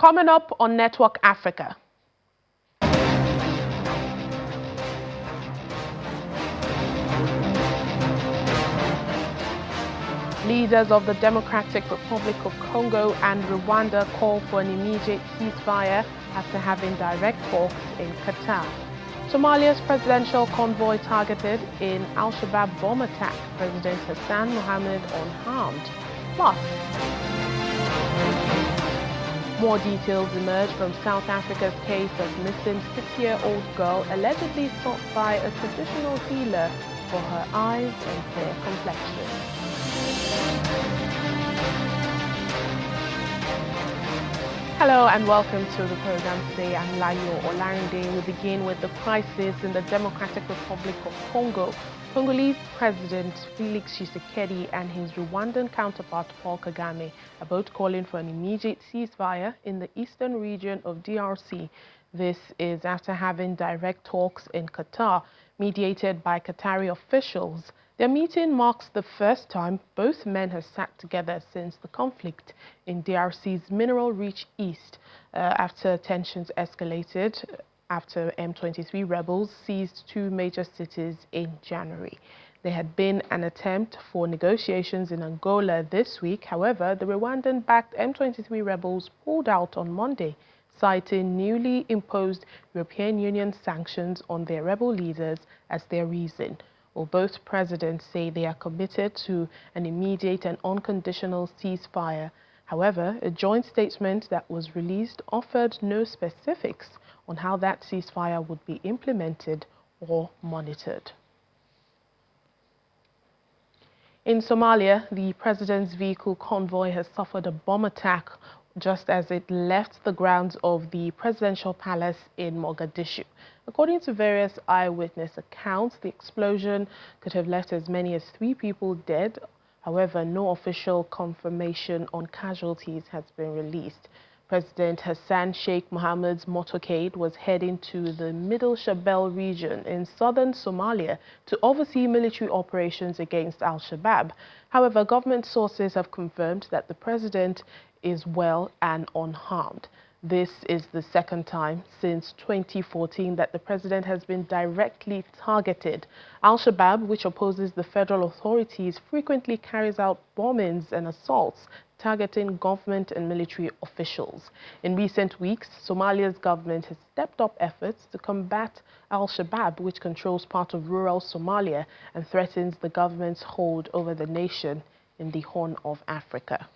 Coming up on Network Africa. Leaders of the Democratic Republic of Congo and Rwanda call for an immediate ceasefire after having direct talks in Qatar. Somalia's presidential convoy targeted in Al-Shabaab bomb attack. President Hassan Mohamud unharmed. Plus, more details emerge from South Africa's case of missing 6-year-old girl allegedly sought by a traditional healer for her eyes and fair complexion. Hello and welcome to the program today. I'm Layo Olarinde. We begin with the crisis in the Democratic Republic of Congo. Congolese President Felix Tshisekedi and his Rwandan counterpart Paul Kagame are both calling for an immediate ceasefire in the eastern region of DRC. This is after having direct talks in Qatar, mediated by Qatari officials. Their meeting marks the first time both men have sat together since the conflict in DRC's mineral-rich east after tensions escalated after M23 rebels seized 2 major cities in January. There had been an attempt for negotiations in Angola this week. However, the Rwandan-backed M23 rebels pulled out on Monday, citing newly imposed European Union sanctions on their rebel leaders as their reason. Well, both presidents say they are committed to an immediate and unconditional ceasefire. However, a joint statement that was released offered no specifics on how that ceasefire would be implemented or monitored. In Somalia, the president's vehicle convoy has suffered a bomb attack just as it left the grounds of the presidential palace in Mogadishu. According to various eyewitness accounts, the explosion could have left as many as 3 people dead. However, no official confirmation on casualties has been released. President Hassan Sheikh Mohamud's motorcade was heading to the Middle Shabelle region in southern Somalia to oversee military operations against Al-Shabaab. However, government sources have confirmed that the president is well and unharmed. This is the second time since 2014 that the president has been directly targeted. Al-Shabaab, which opposes the federal authorities, frequently carries out bombings and assaults targeting government and military officials. In recent weeks, Somalia's government has stepped up efforts to combat Al-Shabaab, which controls part of rural Somalia and threatens the government's hold over the nation in the Horn of Africa.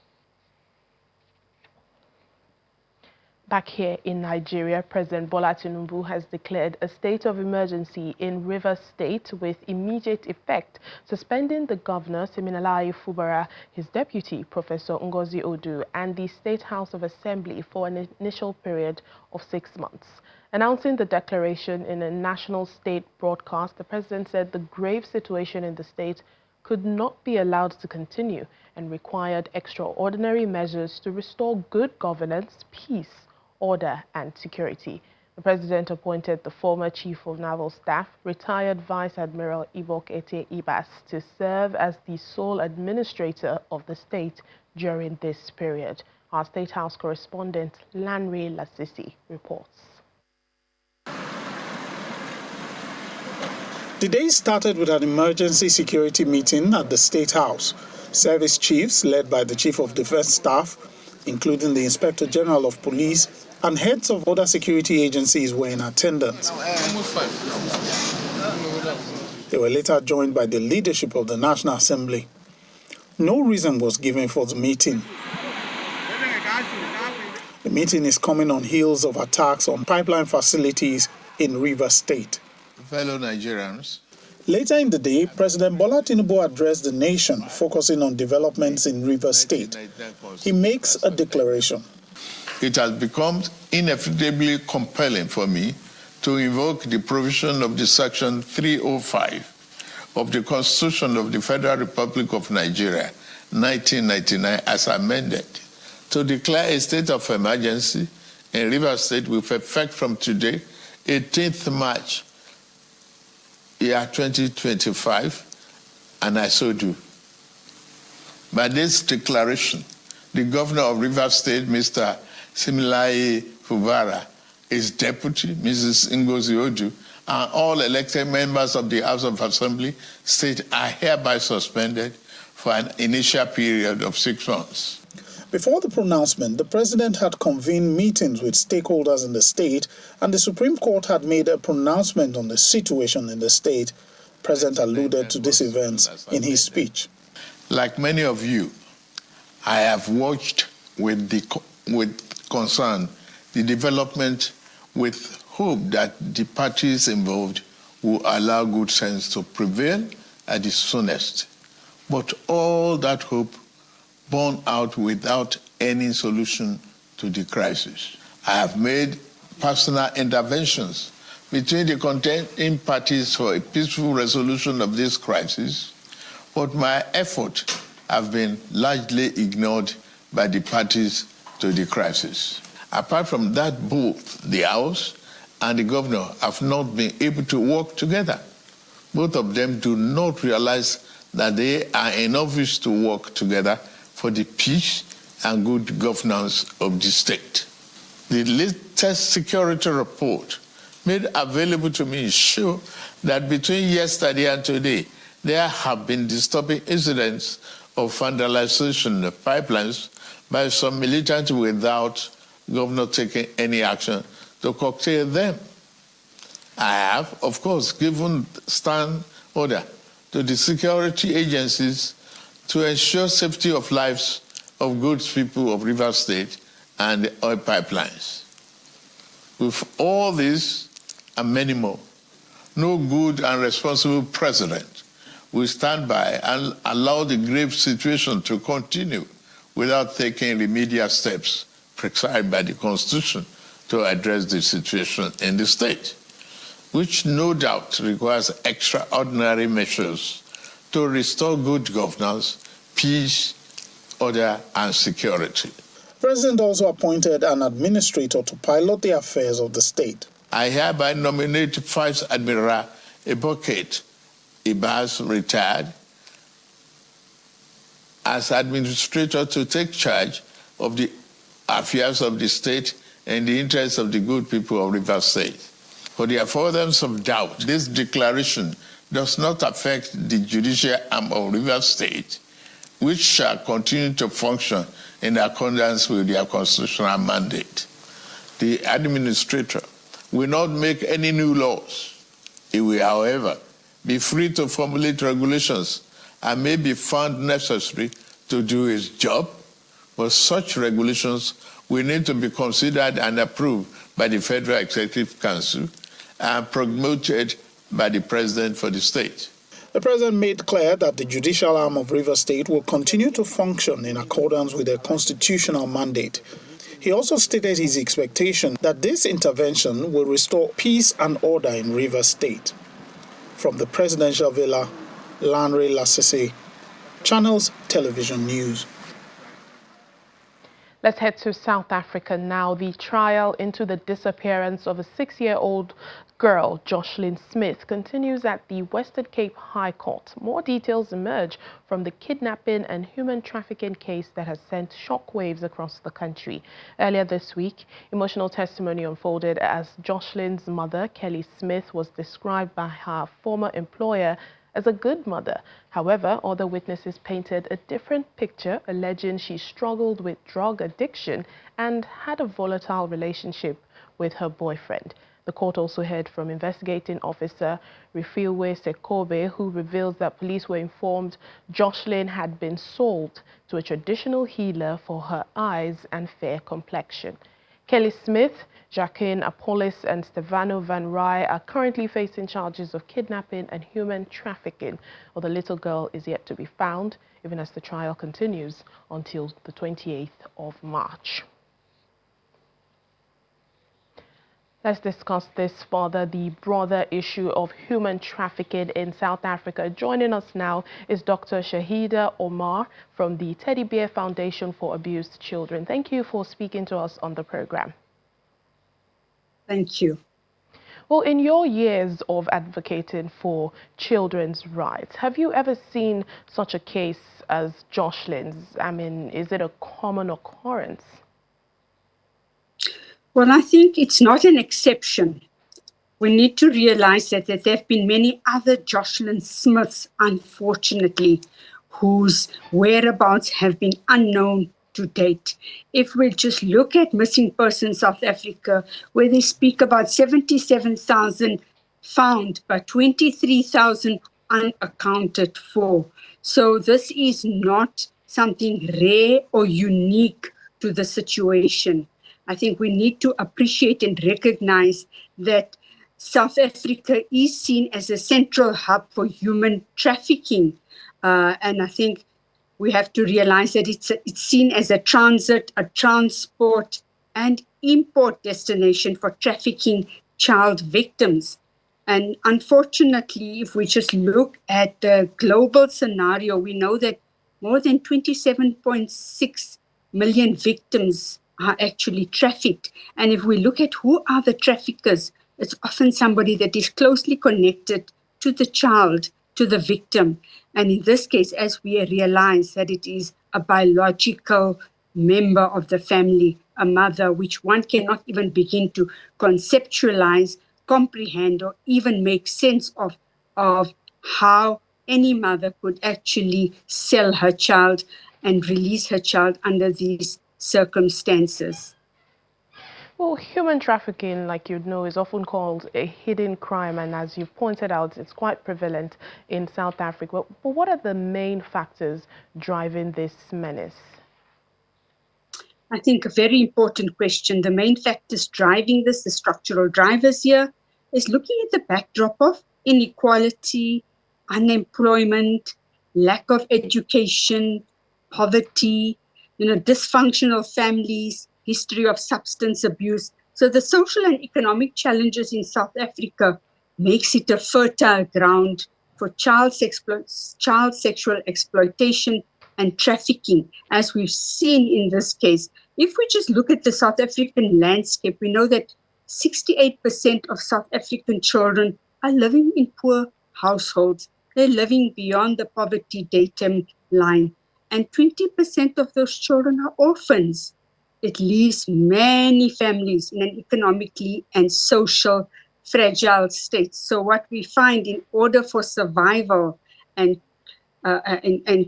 Back here in Nigeria, President Bola Tinubu has declared a state of emergency in Rivers State with immediate effect, suspending the governor, Siminalayi Fubara, his deputy, Professor Ngozi Odu, and the State House of Assembly for an initial period of 6 months. Announcing the declaration in a national state broadcast, the president said the grave situation in the state could not be allowed to continue and required extraordinary measures to restore good governance, peace, order and security. The president appointed the former Chief of Naval Staff, retired Vice Admiral Ibok Ete Ibas, to serve as the sole administrator of the state during this period. Our State House correspondent Lanre Lasisi reports. The day started with an emergency security meeting at the State House. Service chiefs, led by the Chief of Defense Staff, including the Inspector General of Police, and heads of other security agencies were in attendance. They were later joined by the leadership of the National Assembly. No reason was given for the meeting. The meeting is coming on heels of attacks on pipeline facilities in Rivers State. Fellow Nigerians. Later in the day, President Bola Tinubu addressed the nation, focusing on developments in Rivers State. He makes a declaration. It has become inevitably compelling for me to invoke the provision of the Section 305 of the Constitution of the Federal Republic of Nigeria, 1999, as amended, to declare a state of emergency in Rivers State with effect from today, 18th March, year 2025, and I so do. By this declaration, the governor of Rivers State, Mr. Similaye Fubara, his deputy, Mrs. Ngozi Odu, and all elected members of the House of Assembly state are hereby suspended for an initial period of 6 months. Before the pronouncement, the president had convened meetings with stakeholders in the state, and the Supreme Court had made a pronouncement on the situation in the state. The president alluded to these events in his speech. Like many of you, I have watched with concern the development, with hope that the parties involved will allow good sense to prevail at the soonest. But all that hope borne out without any solution to the crisis. I have made personal interventions between the contending parties for a peaceful resolution of this crisis, but my efforts have been largely ignored by the parties to the crisis. Apart from that, both the House and the governor have not been able to work together. Both of them do not realize that they are in office to work together for the peace and good governance of the state. The latest security report made available to me show that between yesterday and today, there have been disturbing incidents of vandalization of pipelines by some militants without governor taking any action to curtail them. I have, of course, given stand order to the security agencies to ensure safety of lives of good people of Rivers State and the oil pipelines. With all this and many more, no good and responsible president will stand by and allow the grave situation to continue without taking remedial steps prescribed by the Constitution to address the situation in the state, which no doubt requires extraordinary measures to restore good governance, peace, order, and security. The president also appointed an administrator to pilot the affairs of the state. I hereby nominate Vice Admiral Eboket Ibas, retired, as administrator to take charge of the affairs of the state in the interests of the good people of Rivers State. For the avoidance of doubt, this declaration does not affect the judicial arm of Rivers State, which shall continue to function in accordance with their constitutional mandate. The administrator will not make any new laws. He will, however, be free to formulate regulations and may be found necessary to do his job, but such regulations will need to be considered and approved by the Federal Executive Council and promoted by the President for the state. The president made clear that the judicial arm of Rivers State will continue to function in accordance with their constitutional mandate. He also stated his expectation that this intervention will restore peace and order in Rivers State. From the presidential villa, Lanre Lasese, Channels Television News. Let's head to South Africa now. The trial into the disappearance of a 6-year-old girl, Jocelyn Smith, continues at the Western Cape High Court. More details emerge from the kidnapping and human trafficking case that has sent shockwaves across the country. Earlier this week, emotional testimony unfolded as Jocelyn's mother, Kelly Smith, was described by her former employer as a good mother. However, other witnesses painted a different picture, alleging she struggled with drug addiction and had a volatile relationship with her boyfriend. The court also heard from investigating officer Rifiwe Sekobe, who reveals that police were informed Jocelyn had been sold to a traditional healer for her eyes and fair complexion. Kelly Smith, Jacqueline Apollis and Stefano Van Rij are currently facing charges of kidnapping and human trafficking, while the little girl is yet to be found, even as the trial continues until the 28th of March. Let's discuss this further, the broader issue of human trafficking in South Africa. Joining us now is Dr. Shahida Omar from the Teddy Bear Foundation for Abused Children. Thank you for speaking to us on the program. Thank you. Well, in your years of advocating for children's rights, have you ever seen such a case as Jocelyn's? I mean, is it a common occurrence? Well, I think it's not an exception. We need to realize that there have been many other Jocelyn Smiths, unfortunately, whose whereabouts have been unknown to date. If we just look at missing persons South Africa, where they speak about 77,000 found, but 23,000 unaccounted for. So this is not something rare or unique to the situation. I think we need to appreciate and recognize that South Africa is seen as a central hub for human trafficking. And I think we have to realize that it's seen as a transit, a transport, and import destination for trafficking child victims. And unfortunately, if we just look at the global scenario, we know that more than 27.6 million victims are actually trafficked. And if we look at who are the traffickers, it's often somebody that is closely connected to the child, to the victim. And in this case, as we realize that it is a biological member of the family, a mother, which one cannot even begin to conceptualize, comprehend, or even make sense of how any mother could actually sell her child and release her child under these circumstances. Well, human trafficking, like you'd know, is often called a hidden crime, and as you've pointed out, it's quite prevalent in South Africa. But what are the main factors driving this menace? I think a very important question. The main factors driving this, the structural drivers here, is looking at the backdrop of inequality, unemployment, lack of education, poverty, dysfunctional families, history of substance abuse. So the social and economic challenges in South Africa makes it a fertile ground for child sexual exploitation and trafficking, as we've seen in this case. If we just look at the South African landscape, we know that 68% of South African children are living in poor households. They're living beyond the poverty datum line. And 20% of those children are orphans. It leaves many families in an economically and social fragile state. So what we find, in order for survival and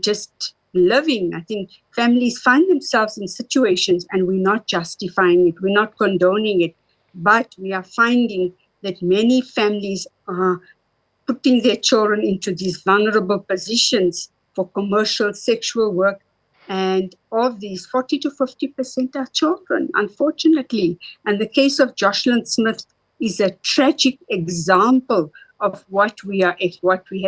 just living, I think families find themselves in situations, and we're not justifying it, we're not condoning it, but we are finding that many families are putting their children into these vulnerable positions for commercial sexual work. And of these, 40 to 50% are children, unfortunately. And the case of Jocelyn Smith is a tragic example of what we have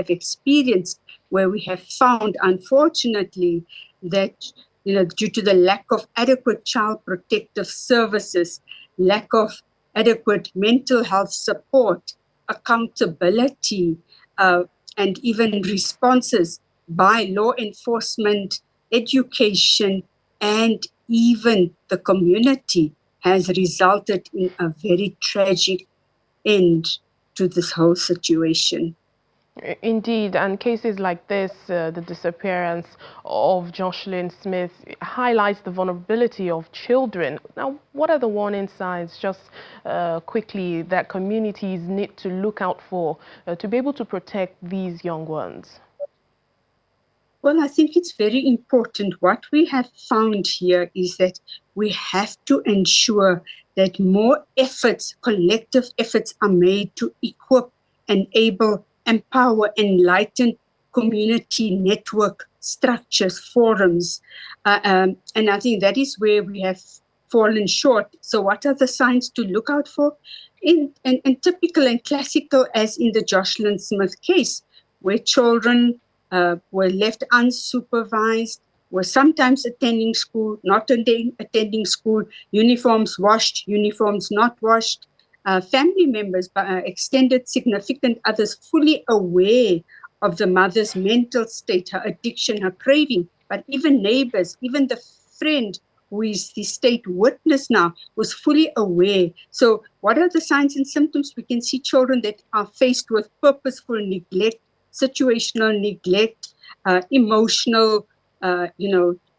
experienced, where we have found, unfortunately, that due to the lack of adequate child protective services, lack of adequate mental health support, accountability, and even responses by law enforcement, education, and even the community, has resulted in a very tragic end to this whole situation. Indeed, and cases like this, the disappearance of Jocelyn Smith, highlights the vulnerability of children. Now, what are the warning signs, just quickly, that communities need to look out for to be able to protect these young ones? Well, I think it's very important. What we have found here is that we have to ensure that more efforts, collective efforts, are made to equip, enable, empower, enlighten community network structures, forums. And I think that is where we have fallen short. So what are the signs to look out for? In typical and classical, as in the Jocelyn Smith case, where children were left unsupervised, were sometimes attending school, not attending school, uniforms washed, uniforms not washed, family members, extended significant others, fully aware of the mother's mental state, her addiction, her craving, but even neighbors, even the friend who is the state witness now, was fully aware. So what are the signs and symptoms? We can see children that are faced with purposeful neglect, situational neglect, emotional,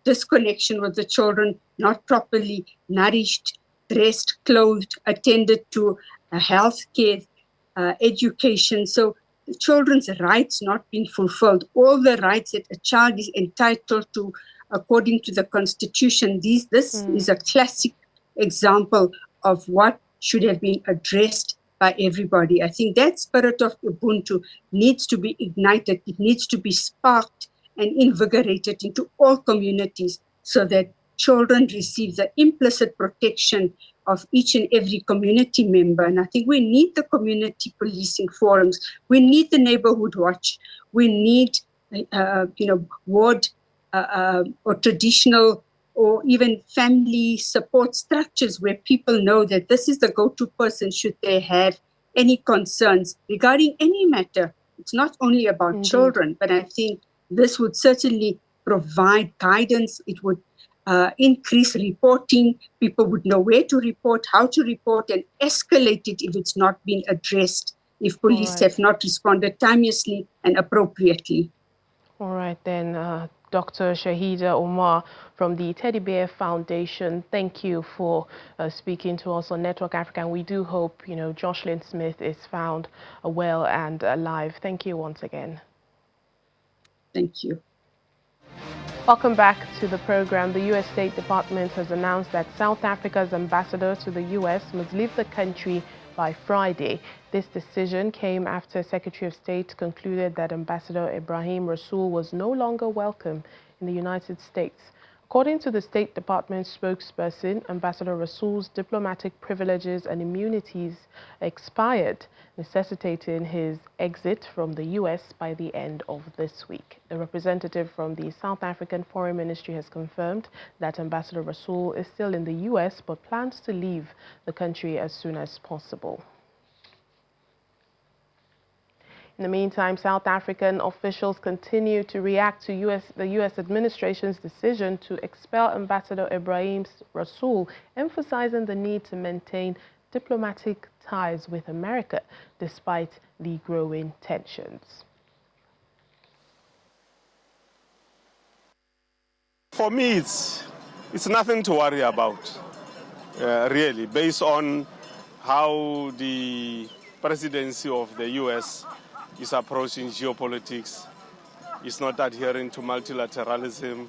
disconnection with the children, not properly nourished, dressed, clothed, attended to health care, education. So the children's rights not being fulfilled. All the rights that a child is entitled to according to the Constitution. This is a classic example of what should have been addressed by everybody. I think that spirit of Ubuntu needs to be ignited. It needs to be sparked and invigorated into all communities so that children receive the implicit protection of each and every community member. And I think we need the community policing forums. We need the neighborhood watch. We need, ward or traditional or even family support structures where people know that this is the go-to person should they have any concerns regarding any matter. It's not only about children, but I think this would certainly provide guidance. It would increase reporting. People would know where to report, how to report, and escalate it if it's not been addressed, if police have not responded timeously and appropriately. All right, then, Dr. Shahida Omar from the Teddy Bear Foundation, thank you for speaking to us on Network Africa. And we do hope, Jocelyn Smith is found well and alive. Thank you once again. Thank you. Welcome back to the program. The U.S. State Department has announced that South Africa's ambassador to the U.S. must leave the country by Friday. This decision came after Secretary of State concluded that Ambassador Ibrahim Rasool was no longer welcome in the United States. According to the State Department spokesperson, Ambassador Rasool's diplomatic privileges and immunities expired, necessitating his exit from the U.S. by the end of this week. A representative from the South African Foreign Ministry has confirmed that Ambassador Rasool is still in the U.S. but plans to leave the country as soon as possible. In the meantime, South African officials continue to react to the U.S. administration's decision to expel Ambassador Ibrahim Rasool, emphasizing the need to maintain diplomatic ties with America despite the growing tensions. For me, it's nothing to worry about, really, based on how the presidency of the U.S. is approaching geopolitics, is not adhering to multilateralism,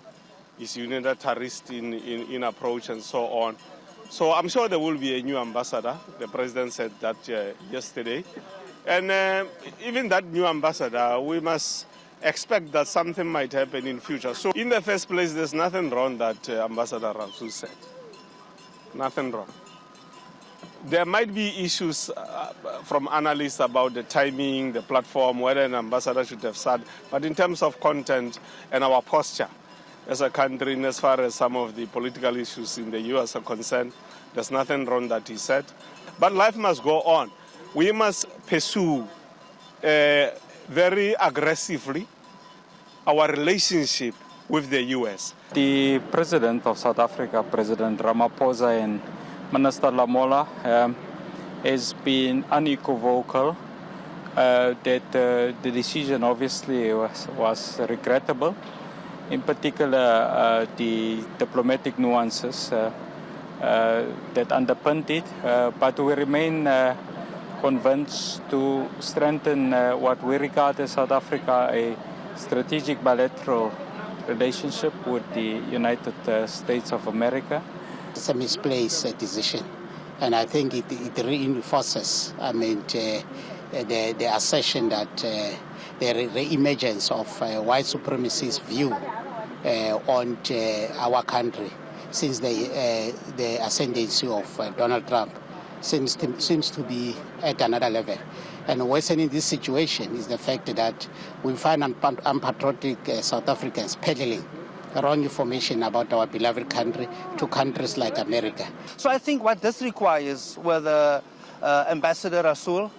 is unitarist in approach and so on. So I'm sure there will be a new ambassador. The president said that yesterday. And even that new ambassador, we must expect that something might happen in future. So in the first place, there's nothing wrong that Ambassador Rasool said. Nothing wrong. There might be issues from analysts about the timing, the platform, whether an ambassador should have said. But in terms of content and our posture as a country, and as far as some of the political issues in the U.S. are concerned, there's nothing wrong that he said. But life must go on. We must pursue very aggressively our relationship with the U.S. The President of South Africa, President Ramaphosa, and Minister Lamola has been unequivocal that the decision obviously was regrettable, in particular the diplomatic nuances that underpinned it, but we remain convinced to strengthen what we regard as South Africa a strategic bilateral relationship with the United States of America. It's a misplaced decision, and I think it reinforces, the assertion that the re-emergence of white supremacist view on our country since the ascendancy of Donald Trump seems to be at another level. And worsening this situation is the fact that we find unpatriotic South Africans peddling wrong information about our beloved country to countries like America. So I think what this requires with Ambassador Rasool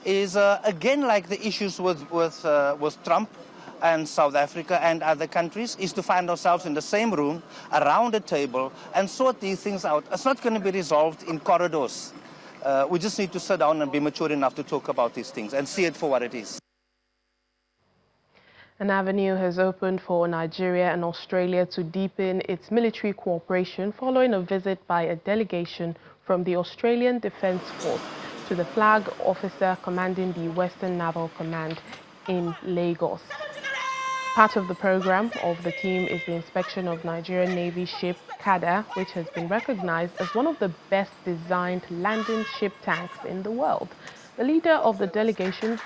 is, again, like the issues with Trump and South Africa and other countries, is to find ourselves in the same room, around a table, and sort these things out. It's not going to be resolved in corridors. We just need to sit down and be mature enough to talk about these things and see it for what it is. An avenue has opened for Nigeria and Australia to deepen its military cooperation following a visit by a delegation from the Australian Defence Force to the flag officer commanding the Western Naval Command in Lagos. Part of the program of the team is the inspection of Nigerian Navy ship Qatar, which has been recognized as one of the best designed landing ship tanks in the world. The leader of the delegation,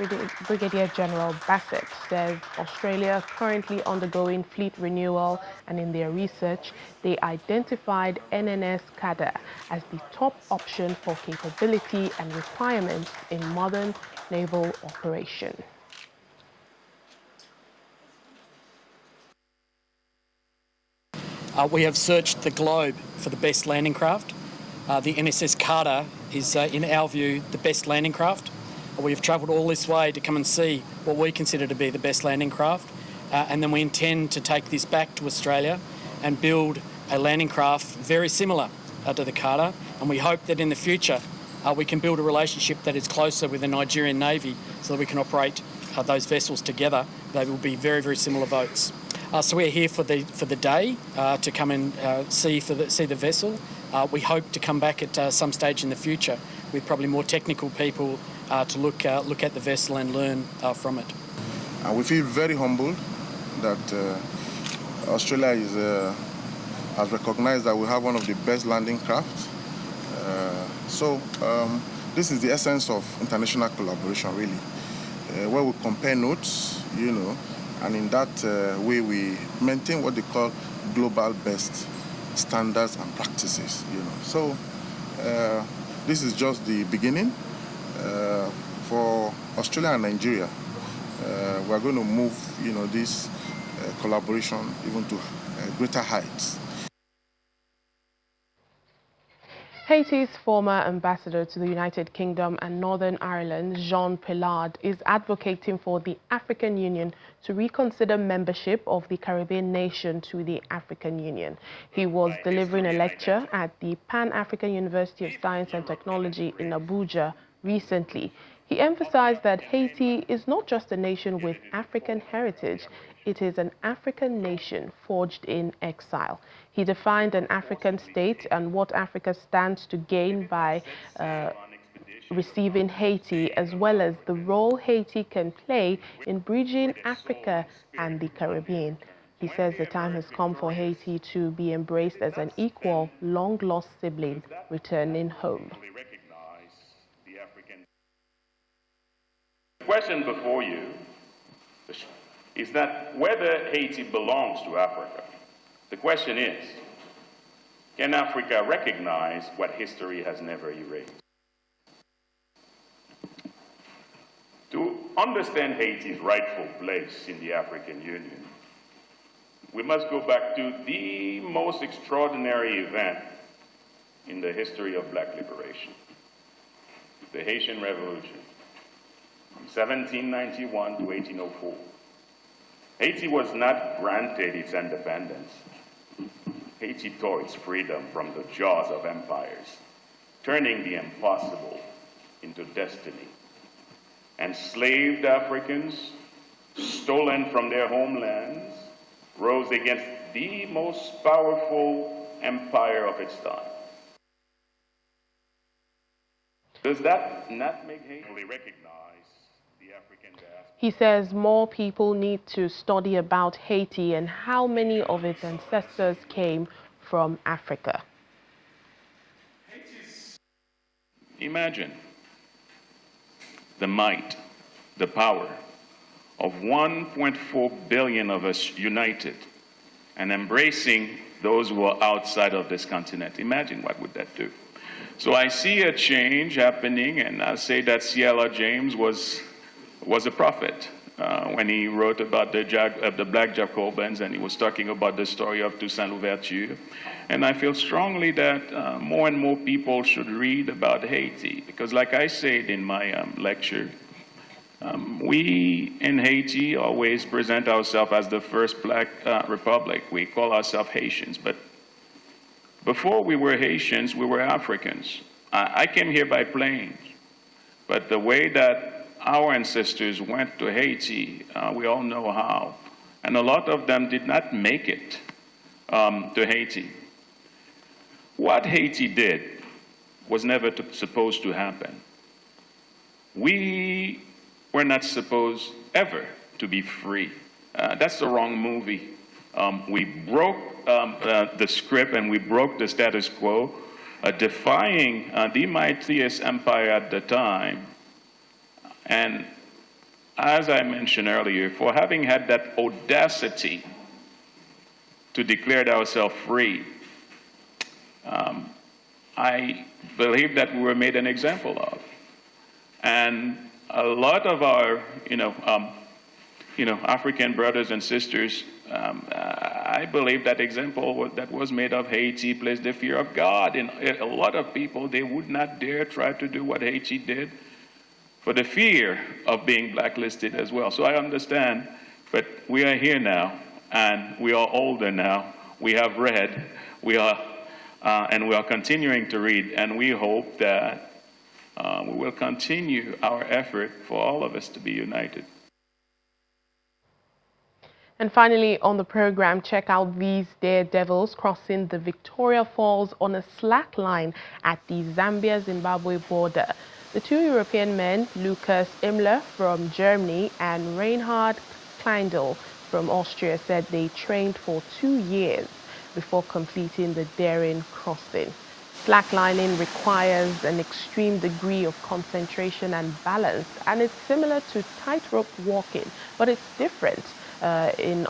Brigadier General Bassett, says Australia currently undergoing fleet renewal, and in their research, they identified NNS Qatar as the top option for capability and requirements in modern naval operation. We have searched the globe for the best landing craft. The NSS Qatar is, in our view, the best landing craft. We have travelled all this way to come and see what we consider to be the best landing craft, and then we intend to take this back to Australia and build a landing craft very similar to the Qatar, and we hope that in the future we can build a relationship that is closer with the Nigerian Navy so that we can operate those vessels together. They will be very, very similar boats. So we're here for the day to come and see the vessel. We hope to come back at some stage in the future with probably more technical people to look at the vessel and learn from it. We feel very humbled that Australia has recognized that we have one of the best landing crafts. This is the essence of international collaboration, really, where we compare notes, and in that way we maintain what they call global best standards and practices, So this is just the beginning. For Australia and Nigeria, we're going to move, this collaboration even to greater heights. Haiti's former ambassador to the United Kingdom and Northern Ireland, Jean Pillard, is advocating for the African Union to reconsider membership of the Caribbean nation to the African Union. He was delivering a lecture at the Pan-African University of Science and Technology in Abuja recently. He emphasized that Haiti is not just a nation with African heritage, it is an African nation forged in exile. He defined an African state and what Africa stands to gain by receiving Haiti, as well as the role Haiti can play in bridging Africa and the Caribbean. He says the time has come for Haiti to be embraced as an equal, long-lost sibling returning home. The question before you is that whether Haiti belongs to Africa, the question is, can Africa recognize what history has never erased? To understand Haiti's rightful place in the African Union, we must go back to the most extraordinary event in the history of Black liberation, the Haitian Revolution, from 1791 to 1804. Haiti was not granted its independence. Haiti tore its freedom from the jaws of empires, turning the impossible into destiny. Enslaved Africans, stolen from their homelands, rose against the most powerful empire of its time. Does that not make Haiti recognize the African diaspora? He says more people need to study about Haiti and how many of its ancestors came from Africa. Imagine the might, the power of 1.4 billion of us united and embracing those who are outside of this continent. Imagine what would that do. So I see a change happening, and I say that C.L.R. James was a prophet when he wrote about the Black Jacobins, and he was talking about the story of Toussaint Louverture. And I feel strongly that more and more people should read about Haiti, because like I said in my lecture, we in Haiti always present ourselves as the first Black republic. We call ourselves Haitians, but before we were Haitians, we were Africans. I came here by plane, but the way that our ancestors went to Haiti, we all know how. And a lot of them did not make it to Haiti. What Haiti did was never supposed to happen. We were not supposed ever to be free. That's the wrong movie. We broke the script and we broke the status quo, defying the mightiest empire at the time. And as I mentioned earlier, for having had that audacity to declare ourselves free, I believe that we were made an example of. And a lot of our, African brothers and sisters, I believe that example that was made of Haiti placed the fear of God in a lot of people. They would not dare try to do what Haiti did for the fear of being blacklisted as well. So I understand, but we are here now, and we are older now. We have read, and we are continuing to read, and we hope that we will continue our effort for all of us to be united. And finally, on the program, check out these daredevils crossing the Victoria Falls on a slack line at the Zambia-Zimbabwe border. The two European men, Lucas Imler from Germany and Reinhard Kleindl from Austria, said they trained for 2 years before completing the daring crossing. Slacklining requires an extreme degree of concentration and balance, and it's similar to tightrope walking, but it's different. In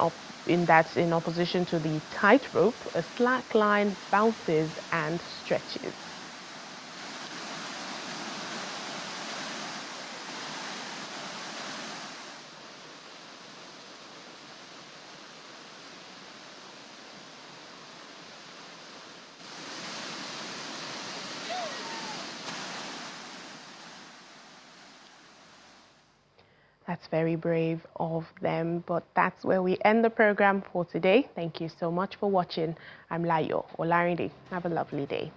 that, in opposition to the tightrope, a slack line bounces and stretches. That's very brave of them, but that's where we end the program for today. Thank you so much for watching. I'm Layo Olarinde. Have a lovely day.